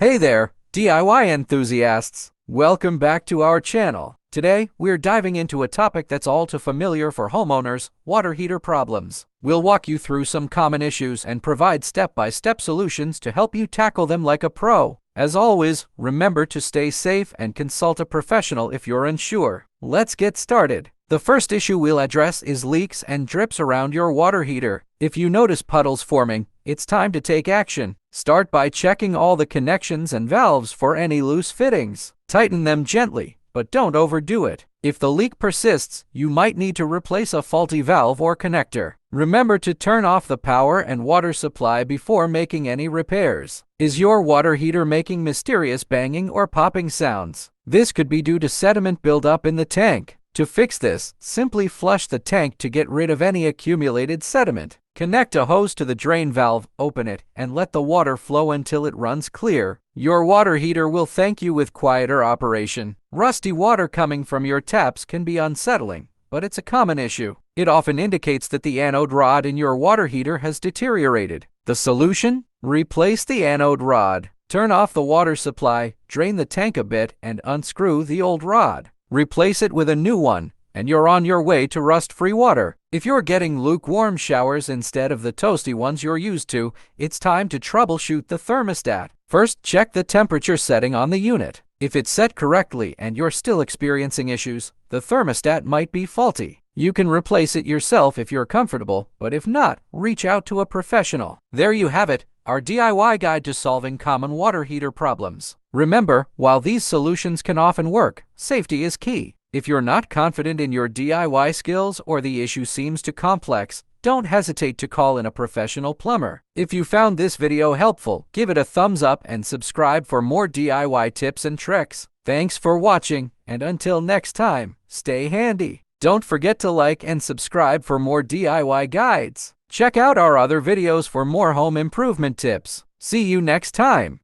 Hey there, DIY enthusiasts! Welcome back to our channel. Today, we're diving into a topic that's all too familiar for homeowners: water heater problems. We'll walk you through some common issues and provide step-by-step solutions to help you tackle them like a pro. As always, remember to stay safe and consult a professional if you're unsure. Let's get started. The first issue we'll address is leaks and drips around your water heater. If you notice puddles forming, it's time to take action. Start by checking all the connections and valves for any loose fittings. Tighten them gently, but don't overdo it. If the leak persists, you might need to replace a faulty valve or connector. Remember to turn off the power and water supply before making any repairs. Is your water heater making mysterious banging or popping sounds? This could be due to sediment buildup in the tank. To fix this, simply flush the tank to get rid of any accumulated sediment. Connect a hose to the drain valve, open it, and let the water flow until it runs clear. Your water heater will thank you with quieter operation. Rusty water coming from your taps can be unsettling, but it's a common issue. It often indicates that the anode rod in your water heater has deteriorated. The solution? Replace the anode rod. Turn off the water supply, drain the tank a bit, and unscrew the old rod. Replace it with a new one, and you're on your way to rust-free water. If you're getting lukewarm showers instead of the toasty ones you're used to, it's time to troubleshoot the thermostat. First, check the temperature setting on the unit. If it's set correctly and you're still experiencing issues, the thermostat might be faulty. You can replace it yourself if you're comfortable, but if not, reach out to a professional. There you have it, our DIY guide to solving common water heater problems. Remember, while these solutions can often work, safety is key. If you're not confident in your DIY skills or the issue seems too complex, don't hesitate to call in a professional plumber. If you found this video helpful, give it a thumbs up and subscribe for more DIY tips and tricks. Thanks for watching, and until next time, stay handy. Don't forget to like and subscribe for more DIY guides. Check out our other videos for more home improvement tips. See you next time.